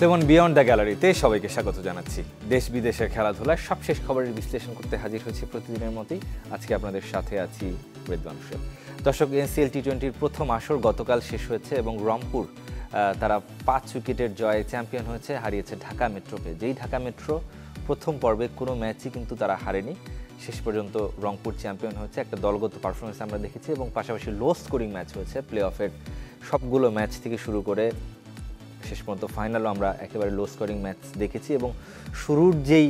Clemon beyond the গ্যালারিতে সবাইকে স্বাগত জানাচ্ছি। দেশ বিদেশের খেলাধুলার সবশেষ খবরের বিশ্লেষণ করতে হাজির হয়েছি প্রতিদিনের মতোই। আজকে আপনাদের সাথে আছি রেদওয়ান হোসেন। দর্শক, এনসিএল টি-20-র প্রথম আসর গতকাল শেষ হয়েছে এবং রংপুর তারা 5 উইকেটের জয়ে চ্যাম্পিয়ন হয়েছে, হারিয়েছে ঢাকা মেট্রোকে। যেই ঢাকা মেট্রো প্রথম পর্বে কোনো ম্যাচই কিন্তু তারা হারেনি, শেষ পর্যন্ত রংপুর চ্যাম্পিয়ন হয়েছে। একটা দলগত পারফরমেন্স আমরা দেখেছি এবং পাশাপাশি লো স্কোরিং ম্যাচ হয়েছে। প্লে অফের সবগুলো ম্যাচ থেকে শুরু করে শেষ পর্যন্ত ফাইনালও আমরা একেবারে লো স্কোরিং ম্যাচ দেখেছি এবং শুরুর যেই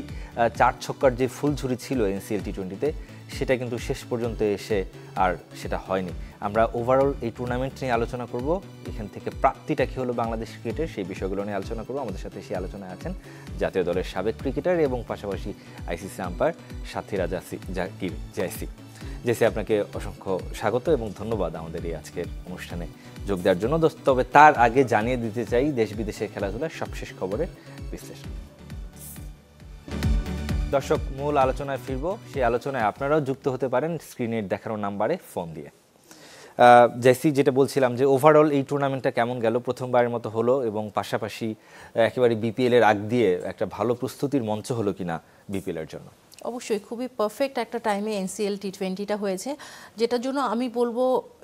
4 ছক্কার যে ফুলঝুরি ছিল এনসিএল টি-20-তে সেটা কিন্তু শেষ পর্যন্ত এসে আর সেটা হয়নি। আমরা ওভারঅল এই টুর্নামেন্ট নিয়ে আলোচনা করব, এখান থেকে প্রাপ্তিটা কী হলো বাংলাদেশ ক্রিকেটের সেই বিষয়গুলো নিয়ে আলোচনা করব। আমাদের সাথে সেই আলোচনায় আছেন জাতীয় দলের সাবেক ক্রিকেটার এবং পাশাপাশি আইসিসি আম্পায়ার সাথীরা জাকির জেসি। জেসি, আপনাকে অসংখ্য স্বাগত এবং ধন্যবাদ আমাদের এই আজকের অনুষ্ঠানে যোগ দেওয়ার জন্য। তবে তার আগে জানিয়ে দিতে চাই দেশ বিদেশের খেলাধুলার সবশেষ খবরের বিশ্লেষণ। দর্শক, মূল আলোচনায় ফিরব, সেই আলোচনায় আপনারাও যুক্ত হতে পারেন স্ক্রিনের দেখানো নাম্বারে ফোন দিয়ে। জেসি, যেটা বলছিলাম যে ওভারঅল এই টুর্নামেন্টটা কেমন গেল, প্রথমবারের মতো হলো এবং পাশাপাশি একেবারে বিপিএল-এর আগ দিয়ে একটা ভালো প্রস্তুতির মঞ্চ হলো কিনা বিপিএল-এর জন্য? অবশ্যই খুবই পারফেক্ট একটা টাইমে এনসিএল টি-20টা হয়েছে, যেটার জন্য আমি বলবো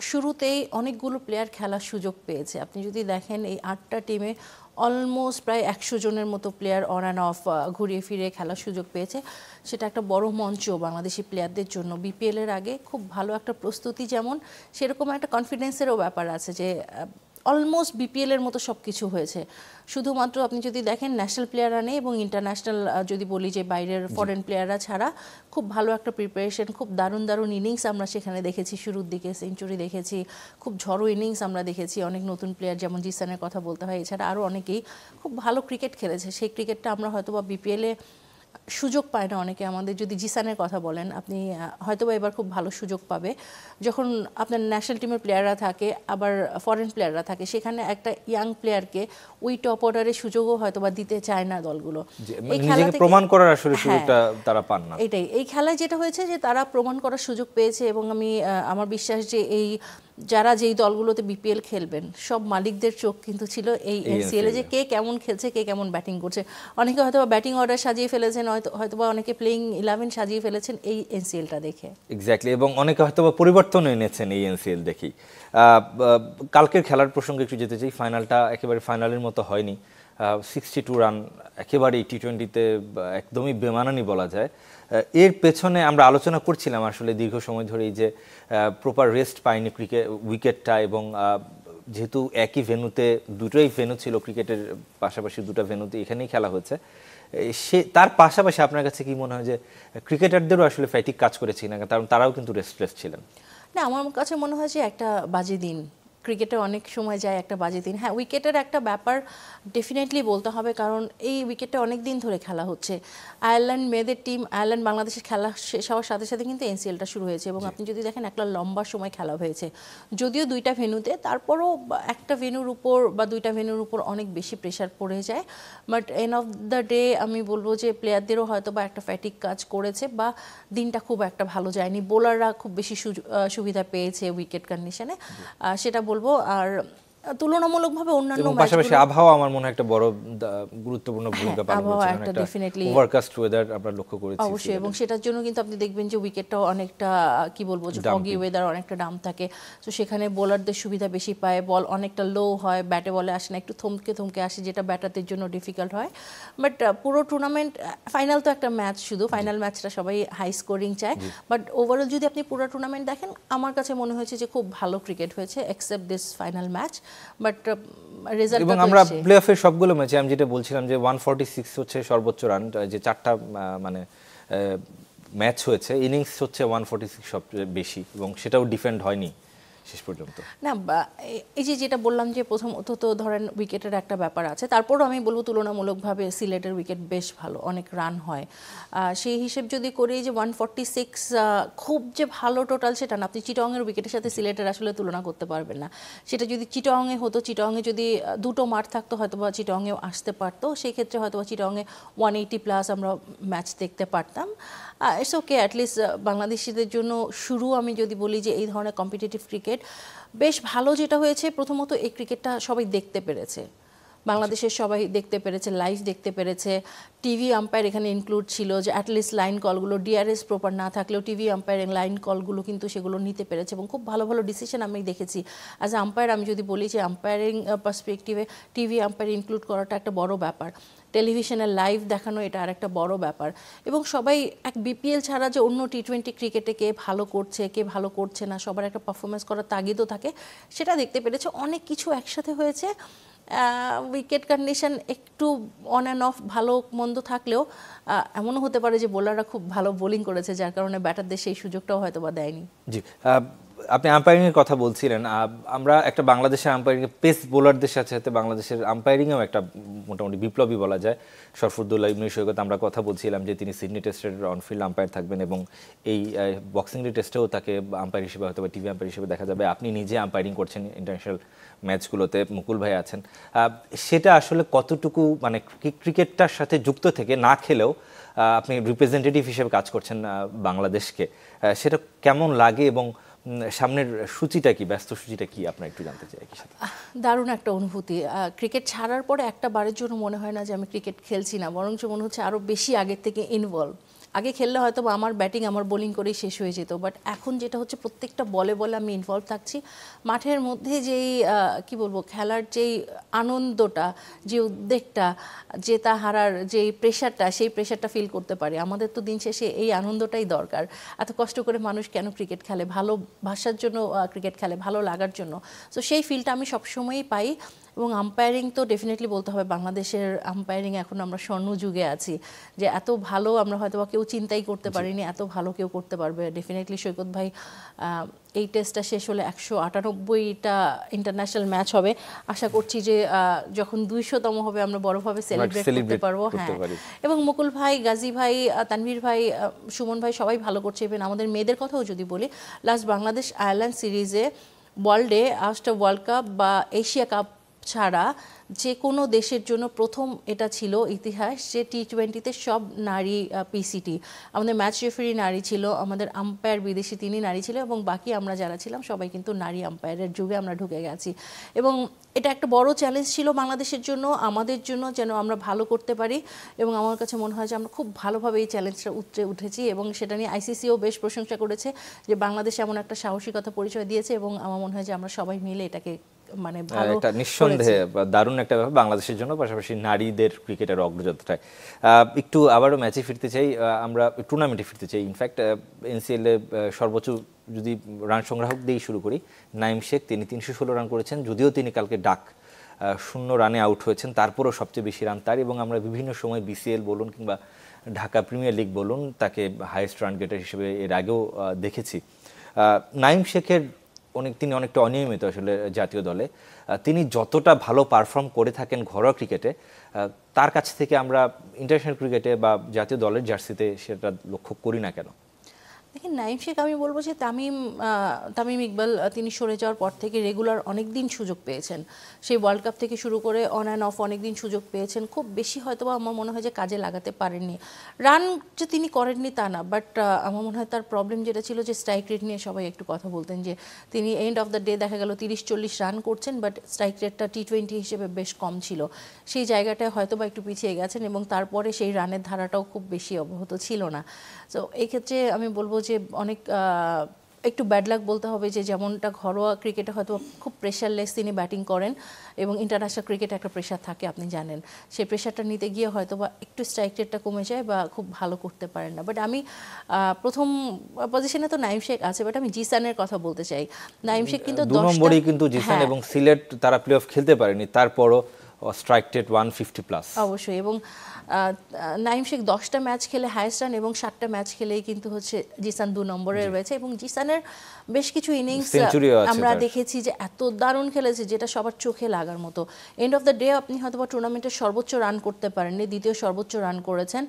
শুরুতেই অনেকগুলো প্লেয়ার খেলার সুযোগ পেয়েছে। আপনি যদি দেখেন এই 8টা টিমে অলমোস্ট প্রায় 100 জনের মতো প্লেয়ার অন অ্যান্ড অফ ঘুরিয়ে ফিরে খেলার সুযোগ পেয়েছে। সেটা একটা বড় মঞ্চ বাংলাদেশি প্লেয়ারদের জন্য। বিপিএলের আগে খুব ভালো একটা প্রস্তুতি, যেমন সেরকম একটা কনফিডেন্সেরও ব্যাপার আছে যে অলমোস্ট বিপিএলের মতো সব কিছু হয়েছে। শুধুমাত্র আপনি যদি দেখেন ন্যাশনাল প্লেয়াররা নেই এবং ইন্টারন্যাশনাল যদি বলি যে বাইরের ফরেন প্লেয়াররা ছাড়া খুব ভালো একটা প্রিপারেশন, খুব দারুণ দারুণ ইনিংস আমরা সেখানে দেখেছি। শুরুর দিকে সেঞ্চুরি দেখেছি, খুব ঝড়ো ইনিংস আমরা দেখেছি। অনেক নতুন প্লেয়ার, যেমন জিসানের কথা বলতে হয়, এছাড়া আরও অনেকেই খুব ভালো ক্রিকেট খেলেছে। সেই ক্রিকেটটা আমরা হয়তো বা বিপিএলে সুযোগ পায় না অনেকে। আমাদের যদি জিসানের কথা বলেন, আপনি হয়তোবা এবার খুব ভালো সুযোগ পাবে যখন আপনার ন্যাশনাল টিমের প্লেয়াররা থাকে আবার ফরেন প্লেয়াররা থাকে। সেখানে একটা ইয়াং প্লেয়ারকে ওই টপ অর্ডারের সুযোগও হয়তোবা দিতে চায় না দলগুলো। এই খেলা থেকে প্রমাণ করার আসলে সুযোগটা তারা পান না। এটাই, এই খেলায় যেটা হয়েছে যে তারা প্রমাণ করার সুযোগ পেয়েছে এবং আমার বিশ্বাস যে এই যারা যেই দলগুলোতে বিপিএল খেলবেন সব মালিকদের চোখ কিন্তু ছিল এই এনসিএল-এ যে কে কেমন খেলছে, কে কেমন ব্যাটিং করছে। অনেকে হয়তো ব্যাটিং অর্ডার সাজিয়ে ফেলেছেন, হয়তোবা অনেকে প্লেইং 11 সাজিয়ে ফেলেছেন এই এনসিএলটা দেখে। এক্স্যাক্টলি, এবং অনেকে হয়তোবা পরিবর্তন এনেছেন এই এনসিএল দেখি। কালকের খেলার প্রসঙ্গে একটু যেতে চাই। ফাইনালটা একেবারে ফাইনালের মতো হয়নি। 62 রান একেবারে টি-20-তে একদমই বেমানানি বলা যায়। এর পেছনে আমরা আলোচনা করছিলাম আসলে দীর্ঘ সময় ধরেই যে প্রপার রেস্ট পায়নি উইকেটটা, এবং যেহেতু একই ভেন্যুতে দুটোই ভেন্যু ছিল, ক্রিকেটের পাশাপাশি দুটো ভেন্যুতে এখানেই খেলা হচ্ছে, তার পাশাপাশি আপনার কাছে কি মনে হয় যে ক্রিকেটারদেরও আসলে ফ্যাটিক কাজ করেছে না? কারণ তারাও কিন্তু রেস্টলেস ছিলেন। না, আমার কাছে মনে হয় যে একটা বাজে দিন ক্রিকেটে অনেক সময় যায়, একটা বাজে দিন। হ্যাঁ, উইকেটের একটা ব্যাপার ডেফিনেটলি বলতে হবে, কারণ এই উইকেটটা অনেক দিন ধরে খেলা হচ্ছে। আয়ারল্যান্ড মেয়েদের টিম, আয়ারল্যান্ড বাংলাদেশের খেলা শেষ হওয়ার সাথে সাথে কিন্তু এনসিএলটা শুরু হয়েছে এবং আপনি যদি দেখেন একটা লম্বা সময় খেলা হয়েছে, যদিও 2টা ভেন্যুতে, তারপরও একটা ভেন্যুর উপর বা 2টা ভেন্যুর উপর অনেক বেশি প্রেশার পড়ে যায়। But end of the day আমি বলবো যে প্লেয়ারদেরও হয়তো বা একটা ফ্যাটিক কাজ করেছে বা দিনটা খুব একটা ভালো যায়নি। বোলাররা খুব বেশি সুবিধা পেয়েছে উইকেট কন্ডিশনে, সেটা বলবো। আর তুলনামূলকভাবে অন্যান্য পাশাপাশি আবহাওয়া আমার মনে হয় একটা বড় গুরুত্বপূর্ণ ভূমিকা পালন করেছে। একটা ডেফিনেটলি ওভারকাস্ট ওয়েদার আমরা লক্ষ্য করেছি অবশ্যই, এবং সেটার জন্য কিন্তু আপনি দেখবেন যে উইকেটটাও অনেকটা কি বলবো যে ফগি ওয়েদার, অনেকটা ডাম থাকে। তো সেখানে বোলারদের সুবিধা বেশি পায়, বল অনেকটা লো হয়, ব্যাটে বলে আসে না, একটু থমকে থমকে আসে, যেটা ব্যাটারদের জন্য ডিফিকাল্ট হয়। বাট পুরো টুর্নামেন্ট, ফাইনাল তো একটা ম্যাচ, শুধু ফাইনাল ম্যাচটা সবাই হাই স্কোরিং চায়। বাট ওভারঅল যদি আপনি পুরো টুর্নামেন্ট দেখেন, আমার কাছে মনে হয়েছে যে খুব ভালো ক্রিকেট হয়েছে except this final match. But result, এবং আমরা প্লে অফের সবগুলো ম্যাচে আমি যেটা বলছিলাম যে 146 হচ্ছে সর্বোচ্চ রান, যে 4টা মানে ম্যাচ হয়েছে, ইনিংস হচ্ছে 146 সবচেয়ে বেশি, এবং সেটাও ডিফেন্ড হয়নি শেষ পর্যন্ত। না, এই যে যেটা বললাম যে প্রথমত তো ধরেন উইকেটের একটা ব্যাপার আছে, তারপরও আমি বলবো তুলনামূলকভাবে সিলেটের উইকেট বেশ ভালো, অনেক রান হয়। সেই হিসেব যদি করি যে 146 খুব যে ভালো টোটাল সেটা না। আপনি চিটাগংয়ের উইকেটের সাথে সিলেটের আসলে তুলনা করতে পারবেন না। সেটা যদি চিটাগংয়ে হতো, চিটাগংয়ে যদি 2টো মাঠ থাকতো, হয়তো বা চিটাগংয়েও আসতে পারতো। সেই ক্ষেত্রে হয়তো বা চিটাগংয়ে 180+ আমরা ম্যাচ দেখতে পারতাম। ইটস ওকে, অ্যাটলিস্ট বাংলাদেশিদের জন্য শুরু আমি যদি বলি যে এই ধরনের কম্পিটিটিভ ক্রিকেট বেশ ভালো যেটা হয়েছে, প্রথমত এই ক্রিকেটটা সবাই দেখতে পেরেছে। বাংলাদেশের সবাই দেখতে পেরেছে, লাইভ দেখতে পেরেছে। টিভি আম্পায়ার এখানে ইনক্লুড ছিল, যে অ্যাটলিস্ট লাইন কলগুলো ডিআরএস প্রপার না থাকলেও টিভি আম্পায়ারিং লাইন কলগুলো কিন্তু সেগুলো নিতে পেরেছে এবং খুব ভালো ভালো ডিসিশন আমি দেখেছি। অ্যাজ এ আম্পায়ার আমি যদি বলি যে আম্পায়ারিং পার্সপেক্টিভে টিভি আম্পায়ার ইনক্লুড করাটা একটা বড় ব্যাপার, টেলিভিশনে লাইভ দেখানো এটা আর একটা বড় ব্যাপার। এবং সবাই এক বিপিএল ছাড়া যে অন্য টি20 ক্রিকেটে কে ভালো করছে কে ভালো করছে না, সবার একটা পারফরমেন্স করার তাগিদও থাকে, সেটা দেখতে পেরেছে। অনেক কিছু একসাথে হয়েছে, উইকেট কন্ডিশন একটু অন অ্যান্ড অফ ভালো মন্দ থাকলেও এমনও হতে পারে যে বোলাররা খুব ভালো বোলিং করেছে, যার কারণে ব্যাটারদের সেই সুযোগটাও হয়তো বা দেয়নি। জি, আপনি আম্পায়ারিংয়ের কথা বলছিলেন, আমরা একটা বাংলাদেশের আম্পায়ারিং পেস বোলারদের সাথে সাথে বাংলাদেশের আম্পায়ারিংয়েও একটা মোটামুটি বিপ্লবী বলা যায়। শরফুদ্দৌলা ইবনে সৈকত আমরা কথা বলছিলাম যে তিনি সিডনি টেস্টের অনফিল্ড আম্পায়ার থাকবেন এবং এই বক্সিং ডে টেস্টেও তাকে আম্পায়ার হিসেবে হয়তো বা টিভি আম্পায়ার হিসেবে দেখা যাবে। আপনি নিজে আম্পায়ারিং করছেন ইন্টারন্যাশনাল ম্যাচগুলোতে, মুকুল ভাই আছেন, সেটা আসলে কতটুকু মানে ক্রিকেটটার সাথে যুক্ত থেকে না খেলেও আপনি রিপ্রেজেন্টেটিভ হিসেবে কাজ করছেন বাংলাদেশকে, সেটা কেমন লাগে এবং সামনের সূচিটা কি, ব্যস্ত সূচিটা কি আপনার একটু জানতে চাই। কি সাথে দারুণ একটা অনুভূতি। ক্রিকেট ছাড়ার পরে একটা বারের জন্য মনে হয় না যে আমি ক্রিকেট খেলছি না, বরঞ্চ মনে হচ্ছে আরও বেশি আগের থেকে ইনভলভ। আগে খেললে হয়তো আমার ব্যাটিং আমার বোলিং করেই শেষ হয়ে যেত, বাট এখন যেটা হচ্ছে প্রত্যেকটা বলে বলে আমি ইনভলভ থাকছি। মাঠের মধ্যে যেই কি বলবো, খেলার যেই আনন্দটা, যে উদ্বেগটা, জেতা হারার যেই প্রেশারটা, সেই প্রেশারটা ফিল করতে পারি। আমাদের তো দিন শেষে এই আনন্দটাই দরকার। এত কষ্ট করে মানুষ কেন ক্রিকেট খেলে? ভালোবাসার জন্য ক্রিকেট খেলে, ভালো লাগার জন্য। সো সেই ফিলটা আমি সবসময়ই পাই। এবং আম্পায়ারিং তো ডেফিনেটলি বলতে হবে, বাংলাদেশের আম্পায়ারিং এখন আমরা স্বর্ণযুগে আছি, যে এত ভালো আমরা হয়তো কেউ চিন্তাই করতে পারিনি এত ভালো কেউ করতে পারবে। ডেফিনেটলি সৈকত ভাই, এই টেস্টটা শেষ হলে 198টা ইন্টারন্যাশনাল ম্যাচ হবে। আশা করছি যে যখন 200তম হবে আমরা বড়ভাবে সেলিব্রেট করতে পারবো। হ্যাঁ, এবং মুকুল ভাই, গাজী ভাই, তানভীর ভাই, সুমন ভাই সবাই ভালো করছে। ইভেন আমাদের মেয়েদের কথাও যদি বলি, লাস্ট বাংলাদেশ আয়ারল্যান্ড সিরিজে ওয়ার্ল্ডে আফটার ওয়ার্ল্ড কাপ বা এশিয়া কাপ ছাড়া যে কোনো দেশের জন্য প্রথম এটা ছিল ইতিহাস যে টি20তে সব নারী পিসিটি। আমাদের ম্যাচ রেফারি নারী ছিল, আমাদের আম্পায়ার বিদেশি তিনি নারী ছিল, এবং বাকি আমরা যারা ছিলাম সবাই কিন্তু নারী আম্পায়ারের যুগে আমরা ঢুকে গেছি। এবং এটা একটা বড় চ্যালেঞ্জ ছিল বাংলাদেশের জন্য, আমাদের জন্য, যেন আমরা ভালো করতে পারি। এবং আমার কাছে মনে হয় যে আমরা খুব ভালোভাবে এই চ্যালেঞ্জটা উঠেছি, এবং সেটা নিয়ে আইসিসিও বেশ প্রশংসা করেছে যে বাংলাদেশ এমন একটা সাহসিকতা পরিচয় দিয়েছে। এবং আমার মনে হয় যে আমরা সবাই মিলে এটাকে মানে ভালো একটা নিঃসন্দেহে দারুণ একটা ব্যাপার বাংলাদেশের জন্য, পাশাপাশি নারীদের ক্রিকেটের অগ্রযাত্রায়। একটু আবারও ম্যাচে ফিরতে চাই, আমরা টুর্নামেন্টে ফিরতে চাই। ইনফ্যাক্ট এনসিএল এ সর্বোচ্চ যদি রান সংগ্রাহক দিয়েই শুরু করি, নাইম শেখ, তিনি 316 রান করেছেন। যদিও তিনি কালকে 0 রানে আউট হয়েছেন, তারপরও সবচেয়ে বেশি রান তার। এবং আমরা বিভিন্ন সময় বিসিএল বলুন কিংবা ঢাকা প্রিমিয়ার লিগ বলুন, তাকে হাইয়েস্ট রান গেটার হিসেবে এর আগেও দেখেছি। নাইম শেখের তিনি অনেকটা অনিয়মিত আসলে জাতীয় দলে। তিনি যতটা ভালো পারফর্ম করে থাকেন ঘরোয়া ক্রিকেটে, তার কাছ থেকে আমরা ইন্টারন্যাশনাল ক্রিকেটে বা জাতীয় দলের জার্সিতে সেটা লক্ষ্য করি না কেন? দেখেন, নাইম শেখ আমি বলবো যে তামিম ইকবাল তিনি সরে যাওয়ার পর থেকে রেগুলার অনেক দিন সুযোগ পেয়েছেন। সেই ওয়ার্ল্ড কাপ থেকে শুরু করে অন অ্যান্ড অফ অনেক দিন সুযোগ পেয়েছেন। খুব বেশি হয়তো আমার মনে হয় যে কাজে লাগাতে পারেননি। রান যে তিনি করেননি তা না, বাট আমার মনে হয় তার প্রবলেম যেটা ছিল যে স্ট্রাইক রেট নিয়ে সবাই একটু কথা বলতেন, যে তিনি এন্ড অফ দ্য ডে দেখা গেল 30-40 রান করছেন, বাট স্ট্রাইক রেটটা টি20 হিসেবে বেশ কম ছিল। সেই জায়গাটায় হয়তো বা একটু পিছিয়ে গেছেন, এবং তারপরে সেই রানের ধারাটাও খুব বেশি অব্যাহত ছিল না। তো এই ক্ষেত্রে আমি বলবো যে অনেক একটু ব্যাড লাক বলতে হবে, যে যেমনটা ঘরোয়া ক্রিকেটে হয়তো খুব প্রেশারলেস তিনি ব্যাটিং করেন, এবং ইন্টারন্যাশনাল ক্রিকেটে একটা প্রেশার থাকে আপনি জানেন, সেই প্রেশারটা নিতে গিয়ে হয়তো বা একটু স্ট্রাইক রেটটা কমে যায় বা খুব ভালো করতে পারেন না। বাট আমি প্রথম পজিশনে তো নাইম শেখ আছে, বাট আমি জিসানের কথা বলতে চাই। নাইম শেখ কিন্তু 2 নম্বরেই কিন্তু জিসান, এবং সিলেট তারা প্লে অফ খেলতে পারেনি, তারপরও স্ট্রাইক রেট 150+। অবশ্যই, এবং নাইম শেখ 10টা ম্যাচ খেলে হাইয়েস্ট রান, এবং 7টা ম্যাচ খেলেই কিন্তু হচ্ছে জিসান 2 নম্বরে রয়েছে। এবং জিসানের বেশ কিছু ইনিংস আমরা দেখেছি যে এত দারুণ খেলেছে, যেটা সবার চোখে লাগার মতো। এন্ড অফ দ্য ডে আপনি হয়তো বা টুর্নামেন্টের সর্বোচ্চ রান করতে পারেননি, দ্বিতীয় সর্বোচ্চ রান করেছেন,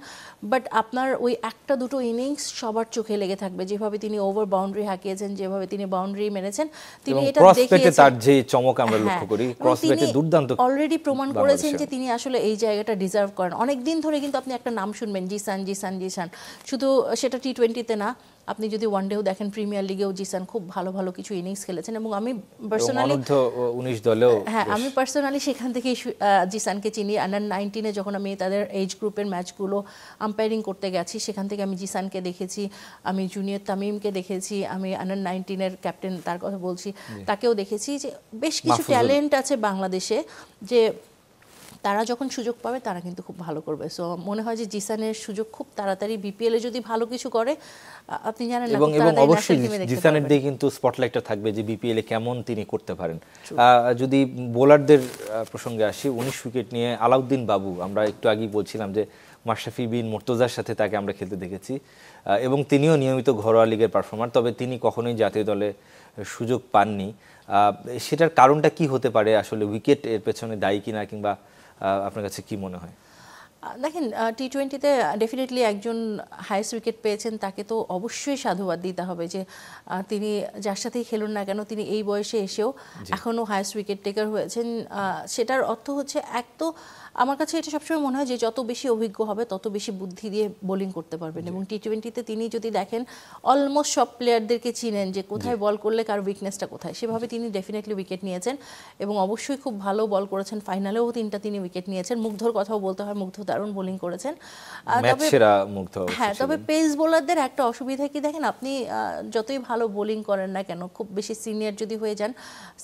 বাট আপনার ওই 1-2 ইনিংস সবার চোখে লেগে থাকবে। যেভাবে তিনি ওভার বাউন্ডারি হাঁকিয়েছেন, যেভাবে তিনি বাউন্ডারি মেরেছেন, তিনি এটা দেখিয়েছেন। তার যে চমক আমরা লক্ষ্য করি, ক্রস ব্যাটে দুর্দান্ত, অলরেডি প্রমাণ করেছেন যে তিনি আসলে এই জায়গাটা ডিজার্ভ করেন। অনেক দিন ধরে কিন্তু আপনি একটা নাম শুনবেন, জিসান জিসান জিসান, শুধু সেটা টি20তে না, আপনি যদি ওয়ানডেও দেখেন প্রিমিয়ার লিগেও জিসান খুব ভালো ভালো কিছু ইনিংস খেলেছেন এবং আমি পার্সোনালি অনূর্ধ্ব 19 দলেও হ্যাঁ আমি পার্সোনালি সেখান থেকেই জিসানকে চিনি আন্ডার 19-এ যখন আমি তাদের এজ গ্রুপের ম্যাচগুলো আম্পায়ারিং করতে গেছি সেখান থেকে আমি জিসানকে দেখেছি, আমি জুনিয়র তামিমকে দেখেছি, আমি আন্ডার 19-এর ক্যাপ্টেন তার কথা বলছি তাকেও দেখেছি যে বেশ কিছু ট্যালেন্ট আছে বাংলাদেশে যে তারা যখন সুযোগ পাবে তারা কিন্তু খুব ভালো করবে। সো মনে হয় যে জিসানের সুযোগ খুব তাড়াতাড়ি বিপিএলে যদি ভালো কিছু করে আপনি জানেন না এবং অবশ্যই জিসানের দিয়ে কিন্তু স্পটলাইটটা থাকবে যে বিপিএল এ কেমন তিনি করতে পারেন। যদি বোলারদের প্রসঙ্গে আসি 19 উইকেট নিয়ে আলাউদ্দিন বাবু, আমরা একটু আগেই বলছিলাম যে মাশরাফি বিন মুর্তজার সাথে তাকে আমরা খেলতে দেখেছি এবং তিনিও নিয়মিত ঘরোয়া লিগের পারফর্মার, তবে তিনি কখনোই জাতীয় দলে সুযোগ পাননি। সেটার কারণটা কি হতে পারে? আসলে উইকেট এর পেছনে দায়ী কিনা, কিংবা আপনার কাছে কি মনে হয়? দেখেন টি-20-তে ডেফিনেটলি একজন হাইয়েস্ট উইকেট পেয়েছেন তাকে তো অবশ্যই সাধুবাদ দিতে হবে যে তিনি যার সাথেই খেলুন না কেন তিনি এই বয়সে এসেও এখনও হাইয়েস্ট উইকেট টেকার হয়েছেন। সেটার অর্থ হচ্ছে এক তো আমার কাছে এটা সবসময় মনে হয় যে যত বেশি অভিজ্ঞ হবে তত বেশি বুদ্ধি দিয়ে বোলিং করতে পারবেন এবং টি-20-তে তিনি যদি দেখেন অলমোস্ট সব প্লেয়ারদেরকে চিনেন যে কোথায় বল করলে কার উইকনেসটা কোথায়, সেভাবে তিনি ডেফিনেটলি উইকেট নিয়েছেন এবং অবশ্যই খুব ভালো বল করেছেন। ফাইনালেও 3টা তিনি উইকেট নিয়েছেন। মুগ্ধর কথাও বলতে হয়, মুগ্ধ দারুণ বোলিং করেছেন। হ্যাঁ, তবে পেস বোলারদের একটা অসুবিধা কি দেখেন, আপনি যতই ভালো বোলিং করেন না কেন খুব বেশি সিনিয়র যদি হয়ে যান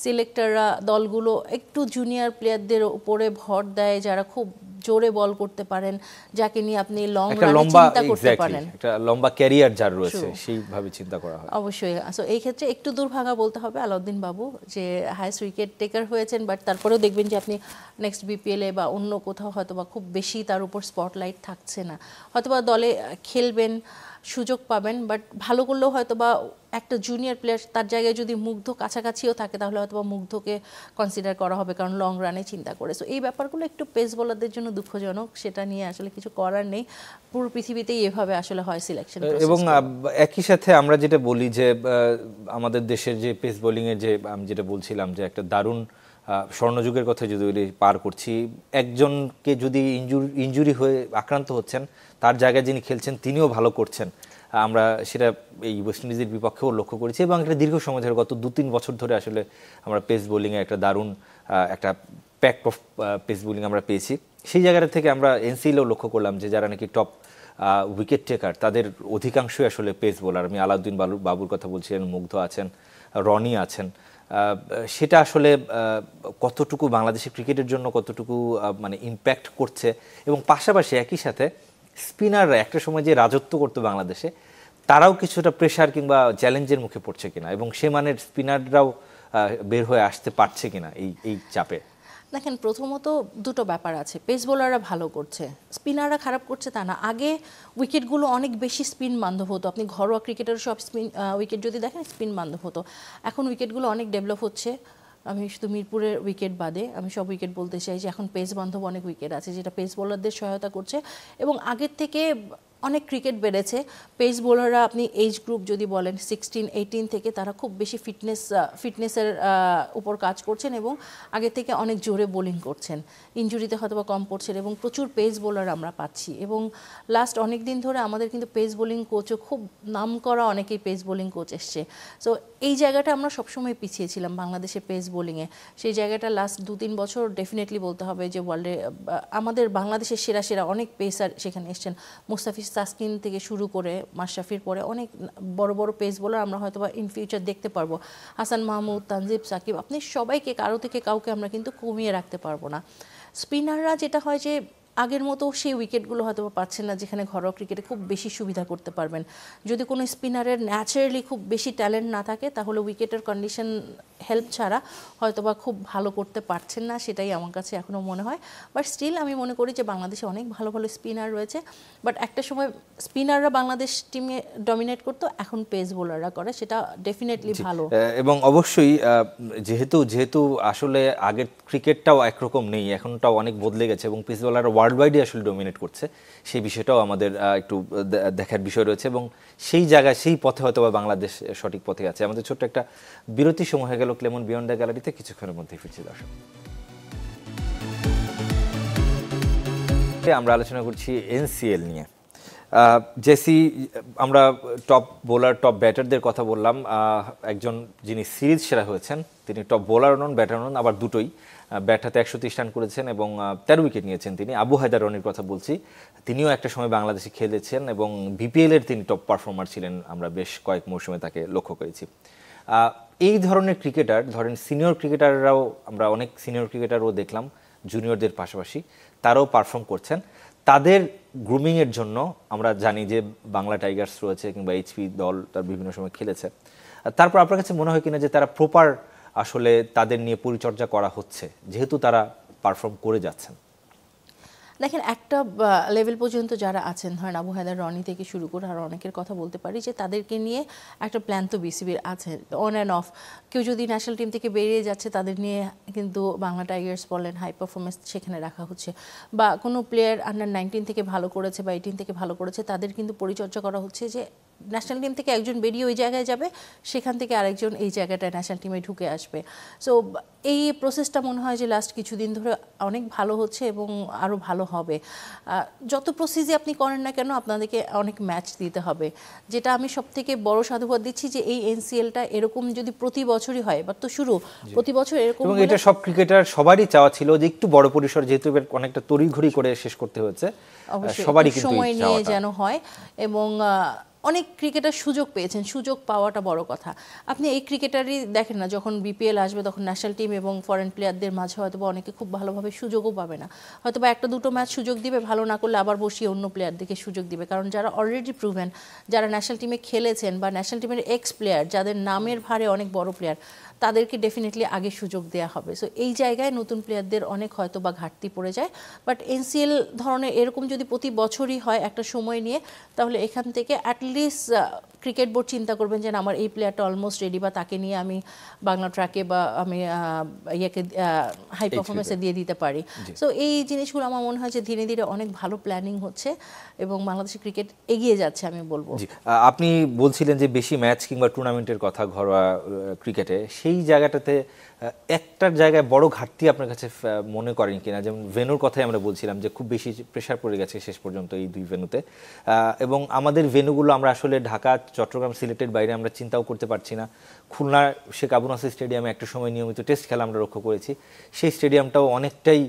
সিলেক্টররা দলগুলো একটু জুনিয়র প্লেয়ারদের উপরে ভর দেয় যারা খুব জোরে বল করতে পারেন, যাকে নিয়ে আপনি লং রানে চিন্তা করতে পারেন, একটা লম্বা ক্যারিয়ার যার রয়েছে সেইভাবে চিন্তা করা হয় অবশ্যই। সো এই ক্ষেত্রে একটু দুর্ভাগা বলতে হবে আলাউদ্দিন বাবু যে হাইয়েস্ট উইকেট টেকার হয়েছেন, বাট তারপরেও দেখবেন যে আপনি নেক্সট বিপিএলে বা অন্য কোথাও হয়তোবা খুব বেশি তার উপর স্পটলাইট থাকছে না, হয়তোবা দলে খেলবেন সুযোগ পাবেন, বাট ভালো করলেও হয়তোবা একটা জুনিয়র প্লেয়ার তার জায়গায় যদি মুগ্ধ কাছাকাছিও থাকে তাহলে হয়তোবা মুগ্ধকে কনসিডার করা হবে কারণ লং রানে চিন্তা করে। সো এই ব্যাপারগুলো একটু পেস বোলারদের জন্য দুঃখজনক, সেটা নিয়ে আসলে কিছু করার নেই, পুরো পৃথিবীতেই এভাবে আসলে হয় সিলেকশন। এবং একই সাথে আমরা যেটা বলি যে আমাদের দেশের যে পেস বোলিংয়ের যে আমি যেটা বলছিলাম যে একটা দারুণ স্বর্ণযুগের কথা যদি পার করছি, একজনকে যদি ইনজুরি হয়ে আক্রান্ত হচ্ছেন তার জায়গায় যিনি খেলছেন তিনিও ভালো করছেন, আমরা সেটা এই ওয়েস্ট ইন্ডিজের বিপক্ষেও লক্ষ্য করেছি এবং একটা দীর্ঘ সময় ধরে গত 2-3 বছর ধরে আসলে আমরা পেস বোলিংয়ে একটা দারুণ একটা প্যাক অফ পেস বোলিং আমরা পেয়েছি। সেই জায়গাটা থেকে আমরা এনসিএলেও লক্ষ্য করলাম যে যারা নাকি টপ উইকেট টেকার তাদের অধিকাংশই আসলে পেস বোলার। আমি আলাউদ্দিন বাবুর কথা বলছি, মুগ্ধ আছেন, রনি আছেন। সেটা আসলে কতটুকু বাংলাদেশের ক্রিকেটের জন্য কতটুকু মানে ইম্প্যাক্ট করছে এবং পাশাপাশি একই সাথে স্পিনাররা একটা সময় যে রাজত্ব করতো বাংলাদেশে তারাও কিছুটা প্রেশার কিংবা চ্যালেঞ্জের মুখে পড়ছে কিনা এবং সে মানের স্পিনাররাও বের হয়ে আসতে পারছে কিনা এই চাপে? দেখেন, প্রথমত দুটো ব্যাপার আছে, পেস বোলাররা ভালো করছে, স্পিনাররা খারাপ করছে তা না। আগে উইকেটগুলো অনেক বেশি স্পিন বান্ধব হতো, আপনি ঘরোয়া ক্রিকেটের সব স্পিন উইকেট যদি দেখেন স্পিন বান্ধব হতো। এখন উইকেটগুলো অনেক ডেভেলপ হচ্ছে, আমি শুধু মিরপুরের উইকেট বাদে আমি সব উইকেট বলতে চাই যে এখন পেস বান্ধব অনেক উইকেট আছে যেটা পেস বোলারদের সহায়তা করছে এবং আগের থেকে অনেক ক্রিকেট বেড়েছে। পেস বোলাররা আপনি এজ গ্রুপ যদি বলেন 16-18 থেকে তারা খুব বেশি ফিটনেসের উপর কাজ করছেন এবং আগে থেকে অনেক জোরে বোলিং করছেন, ইনজুরিতে হয়তো বা কম পড়ছেন এবং প্রচুর পেস বোলার আমরা পাচ্ছি এবং লাস্ট অনেক দিন ধরে আমাদের কিন্তু পেস বোলিং কোচও খুব নাম করা অনেকেই পেস বোলিং কোচ এসছে। সো এই জায়গাটা আমরা সবসময় পিছিয়ে ছিলাম বাংলাদেশের পেস বোলিংয়ে, সেই জায়গাটা লাস্ট 2-3 বছর ডেফিনেটলি বলতে হবে যে ওয়ার্ল্ডে আমাদের বাংলাদেশের সেরা সেরা অনেক পেসার সেখানে এসছেন, মুস্তাফিজ তাসকিন থেকে শুরু করে মাশরাফির পরে অনেক বড় বড় পেস বোলার আমরা হয়তো বা ইন ফিউচার দেখতে পারবো, হাসান মাহমুদ, তানজিব সাকিব, আপনি সবাইকে কারো থেকে কাউকে আমরা কিন্তু কমিয়ে রাখতে পারবো না। স্পিনাররা যেটা হয় যে আগের মতো সেই উইকেটগুলো হয়তো পাচ্ছেন না যেখানে ঘরোয়া ক্রিকেটে খুব বেশি সুবিধা করতে পারবেন। যদি কোনো স্পিনারের ন্যাচারালি খুব বেশি ট্যালেন্ট না থাকে তাহলে উইকেটের কন্ডিশন হেল্প ছাড়া হয়তোবা খুব ভালো করতে পারছেন না, সেটাই আমার কাছে এখনও মনে হয়। বাট স্টিল আমি মনে করি যে বাংলাদেশে অনেক ভালো ভালো স্পিনার রয়েছে, বাট একটা সময় স্পিনাররা বাংলাদেশ টিমে ডমিনেট করতো, এখন পেস বোলাররা করে, সেটা ডেফিনেটলি ভালো। এবং অবশ্যই যেহেতু আসলে আগের ক্রিকেটটাও একরকম নেই, এখনটাও অনেক বদলে গেছে এবং পেস বোলাররা ওয়ার্ল্ড ওয়াইডে আসলে ডমিনেট করছে, সেই বিষয়টাও আমাদের একটু দেখার বিষয় রয়েছে এবং সেই জায়গায় সেই পথে হয়তো বাংলাদেশ সঠিক পথে আছে। আমাদের ছোট্ট একটা বিরতি সময় হয়ে গেল ক্লেমন বিয়ন্ড দ্য গ্যালারিতে, কিছুক্ষণের মধ্যে ফিরছি দর্শক। আমরা আলোচনা করছি এনসিএল নিয়ে। জেসি, আমরা টপ বোলার টপ ব্যাটারদের কথা বললাম। একজন যিনি সিরিজ সেরা হয়েছেন তিনি টপ বোলার নন, ব্যাটার নন, আবার দুটোই। ব্যাট হাতে 130 রান করেছেন এবং 13 উইকেট নিয়েছেন তিনি। আবু হায়দার রনির কথা বলছি, তিনিও একটা সময় বাংলাদেশে খেলেছেন এবং বিপিএলের তিনি টপ পারফর্মার ছিলেন, আমরা বেশ কয়েক মৌসুমে তাকে লক্ষ্য করেছি। এই ধরনের ক্রিকেটার, ধরেন সিনিয়র ক্রিকেটাররাও, আমরা অনেক সিনিয়র ক্রিকেটারও দেখলাম জুনিয়রদের পাশাপাশি, তারাও পারফর্ম করছেন। তাদের গ্রুমিংয়ের জন্য আমরা জানি যে বাংলা টাইগার্স রয়েছে কিংবা এইচপি দল তার বিভিন্ন সময় খেলেছে। তারপর আপনার কাছে মনে হয় কিনা যে তারা প্রপার আসলে তাদের নিয়ে পরিচর্যা করা হচ্ছে, যেহেতু তারা পারফর্ম করে যাচ্ছেন? দেখেন, একটা লেভেল পর্যন্ত যারা আছেন, ধরেন আবু হায়দার রনি থেকে শুরু করে আর অনেকের কথা বলতে পারি যে তাদেরকে নিয়ে একটা প্ল্যান তো বিসিবির আছে, অন অ্যান্ড অফ। কেউ যদি ন্যাশনাল টিম থেকে বেরিয়ে যাচ্ছে তাদের নিয়ে কিন্তু বাংলা টাইগার্স বলেন হাই পারফরমেন্স সেখানে রাখা হচ্ছে, বা কোনো প্লেয়ার আন্ডার 19 থেকে ভালো করেছে বা 18 থেকে ভালো করেছে তাদের কিন্তু পরিচর্যা করা হচ্ছে যে ন্যাশনাল টিম থেকে একজন বেরিয়ে ওই জায়গায় যাবে, সেখান থেকে আরেকজন এই জায়গাটায় ন্যাশনাল টিমে ঢুকে আসবে। সো এই প্রসেসটা মনে হয় যে লাস্ট কিছুদিন ধরে অনেক ভালো হচ্ছে এবং আরও ভালো হবে। যত প্রসেসই আপনি করেন না কেন আপনাদেরকে অনেক ম্যাচ দিতে হবে। যেটা আমি সবথেকে বড় সাধুবাদ দিচ্ছি যে এই এনসিএলটা এরকম যদি প্রতি বছরই হয়, এবার তো শুরু প্রতি বছর এরকম, এবং এটা সব ক্রিকেটার সবারই চাওয়া ছিল যে একটু বড় পরিসর, যেহেতু অনেকটা তড়িঘড়ি করে শেষ করতে হচ্ছে, সবারই কিন্তু সময় নিয়ে যেন হয়। এবং অনেক ক্রিকেটার সুযোগ পেয়েছেন, সুযোগ পাওয়াটা বড় কথা। আপনি এই ক্রিকেটারই দেখেন না, যখন বিপিএল আসবে তখন ন্যাশনাল টিম এবং ফরেন প্লেয়ারদের মাঝে হয়তো অনেকে খুব ভালোভাবে সুযোগও পাবে না, হয়তো বা একটা দুটো ম্যাচ সুযোগ দিবে, ভালো না করলে আবার বসিয়ে অন্য প্লেয়ারদেরকে সুযোগ দিবে। কারণ যারা অলরেডি প্রুভেন, যারা ন্যাশনাল টিমে খেলেছেন বা ন্যাশনাল টিমের এক্স প্লেয়ার, যাদের নামের ভারে অনেক বড় প্লেয়ার, তাদেরকে ডেফিনেটলি আগে সুযোগ দেওয়া হবে। সো এই জায়গায় নতুন প্লেয়ারদের অনেক হয়তো বা ঘাটতি পড়ে যায়। বাট এনসিএল ধরনের এরকম যদি প্রতি বছরই হয় একটা সময় নিয়ে, তাহলে এখান থেকে অ্যাটলিস্ট ক্রিকেট বোর্ড চিন্তা করবেন যে আমার এই প্লেয়ারটা অলমোস্ট রেডি, বা তাকে নিয়ে আমি বাংলা ট্র্যাকে বা আমি ইয়েকে হাই পারফরমেন্সে দিয়ে দিতে পারি। সো এই জিনিসগুলো আমার মনে হয় যে ধীরে ধীরে অনেক ভালো প্ল্যানিং হচ্ছে এবং বাংলাদেশের ক্রিকেট এগিয়ে যাচ্ছে আমি বলবো। আপনি বলছিলেন যে বেশি ম্যাচ কিংবা টুর্নামেন্টের কথা ঘরোয়া ক্রিকেটে, সেই জায়গাটাতে একটার জায়গায় বড় ঘাটতি আপনার কাছে মনে করেন কিনা? যেমন ভেন্যুর কথাই আমরা বলছিলাম যে খুব বেশি প্রেশার পড়ে গেছে শেষ পর্যন্ত এই দুই ভেন্যুতে, এবং আমাদের ভেন্যুগুলো আমরা আসলে ঢাকা, চট্টগ্রাম, সিলেটের বাইরে আমরা চিন্তাও করতে পারছি না। খুলনা শেখ আবু নাসির স্টেডিয়ামে একটা সময় নিয়মিত টেস্ট খেলা আমরা লক্ষ্য করেছি, সেই স্টেডিয়ামটাও অনেকটাই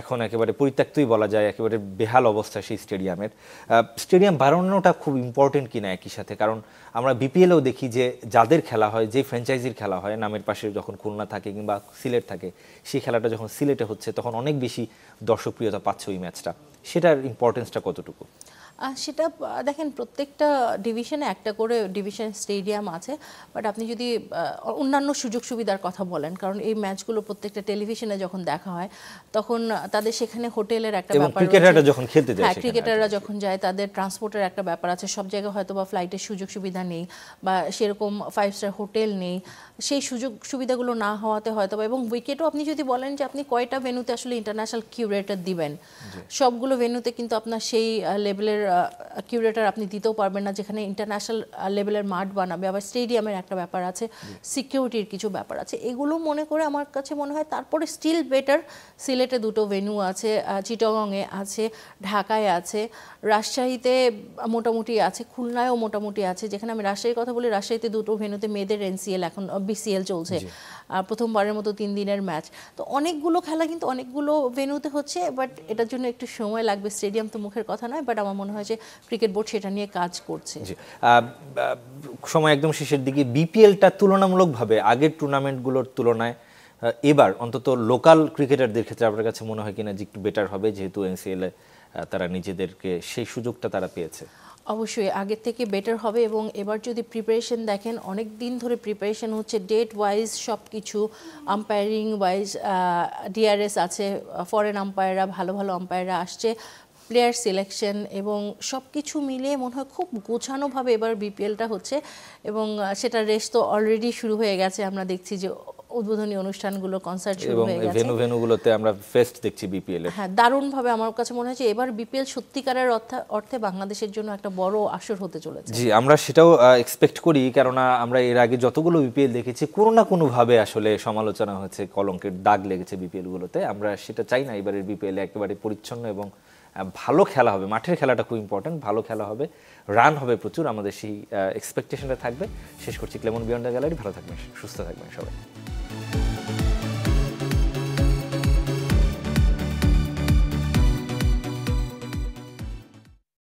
এখন একেবারে পরিত্যক্তই বলা যায়, একেবারে বেহাল অবস্থা সেই স্টেডিয়ামের। স্টেডিয়াম বাড়ানোটা খুব ইম্পর্টেন্ট কিনা একই সাথে, কারণ আমরা বিপিএলেও দেখি যে যাদের খেলা হয়, যে ফ্র্যাঞ্চাইজির খেলা হয়, নামের পাশে যখন খুলনা থাকে কিংবা সিলেট থাকে, সেই খেলাটা যখন সিলেটে হচ্ছে তখন অনেক বেশি দর্শকপ্রিয়তা পাচ্ছে ওই ম্যাচটা। সেটার ইম্পর্টেন্সটা কতটুকু? সেটা দেখেন, প্রত্যেকটা ডিভিশনে একটা করে ডিভিশন স্টেডিয়াম আছে, বাট আপনি যদি অন্যান্য সুযোগ সুবিধার কথা বলেন, কারণ এই ম্যাচগুলো প্রত্যেকটা টেলিভিশনে যখন দেখা হয় তখন তাদের সেখানে হোটেলের একটা ব্যাপার, ক্রিকেটাররা যখন খেলতে যায়, ক্রিকেটাররা যখন যায় তাদের ট্রান্সপোর্টের একটা ব্যাপার আছে। সব জায়গায় হয়তো বা ফ্লাইটের সুযোগ সুবিধা নেই বা সেরকম 5 স্টার হোটেল নেই, সেই সুযোগ সুবিধাগুলো না হওয়াতে হয়তো বা, এবং উইকেটও আপনি যদি বলেন যে আপনি কয়টা ভেন্যুতে আসলে ইন্টারন্যাশনাল কিউরেটর দিবেন, সবগুলো ভেন্যুতে কিন্তু আপনার সেই লেভেলের কিউরেটর আপনি দিতেও পারবেন না যেখানে ইন্টারন্যাশনাল লেভেলের মাঠ বানাবে। আবার স্টেডিয়ামের একটা ব্যাপার আছে, সিকিউরিটির কিছু ব্যাপার আছে, এগুলো মনে করে আমার কাছে মনে হয় তারপরে স্টিল বেটার সিলেটে দুটো ভেন্যু আছে, চিটাগংয়ে আছে, ঢাকায় আছে, রাজশাহীতে মোটামুটি আছে, খুলনায়ও মোটামুটি আছে। যেখানে আমি রাজশাহীর কথা বলি, রাজশাহীতে দুটো ভেন্যুতে মেয়েদের এনসিএল, এখন বিসিএল চলছে, প্রথমবারের মতো 3 দিনের ম্যাচ। তো অনেকগুলো খেলা কিন্তু অনেকগুলো ভেন্যুতে হচ্ছে, বাট এটার জন্য একটু সময় লাগবে। স্টেডিয়াম তো মুখের কথা নয়, বাট আমার মনে হয় যে ক্রিকেট বোর্ড সেটা নিয়ে কাজ করছে। সময় একদম শেষের দিকে, বিপিএলটা তুলনামূলকভাবে আগের টুর্নামেন্টগুলোর তুলনায় এবার অন্তত লোকাল ক্রিকেটারদের ক্ষেত্রে আপনার কাছে মনে হয় কিনা যে একটু বেটার হবে, যেহেতু এনসিএল তারা নিজেদেরকে সেই সুযোগটা তারা পেয়েছে? অবশ্যই আগের থেকে বেটার হবে। এবং এবার যদি প্রিপারেশন দেখেন, অনেক দিন ধরে প্রিপারেশন হচ্ছে, ডেট ওয়াইজ সব কিছু, আম্পায়ারিং ওয়াইজ ডিআরএস আছে, ফরেন আম্পায়াররা, ভালো ভালো আম্পায়াররা আসছে, প্লেয়ার সিলেকশন এবং সব কিছু মিলিয়ে মনে হয় খুব গোছানোভাবে এবার বিপিএলটা হচ্ছে। এবং সেটা রেস তো অলরেডি শুরু হয়ে গেছে, আমরা দেখছি যে উদ্বোধনী অনুষ্ঠানগুলো, কনসার্ট শুরু হয়ে গেছে, ভেন্যুগুলোতে আমরা ফেস্ট দেখছি বিপিএল এর। হ্যাঁ, দারুণভাবে আমার কাছে মনে হচ্ছে এবার বিপিএল সত্যিকারের অর্থে বাংলাদেশের জন্য একটা বড় আসর হতে চলেছে। জি, আমরা সেটাও এক্সপেক্ট করি, কেননা আমরা এর আগে যতগুলো বিপিএল দেখেছি কোনো না কোনোভাবে আসলে সমালোচনা হচ্ছে, কলঙ্কের দাগ লেগেছে বিপিএল গুলোতে। আমরা সেটা চাই না এবারের বিপিএল একেবারে পরিচ্ছন্ন এবং ভালো খেলা হবে, মাঠের খেলাটা খুব ইম্পর্ট্যান্ট, ভালো খেলা হবে, রান হবে প্রচুর, আমাদের সেই এক্সপেকটেশনটা থাকবে। শেষ করছি ক্লেমন বিয়ন্ড দ্য গ্যালারি। ভালো থাকবেন, সুস্থ থাকবেন সবাই।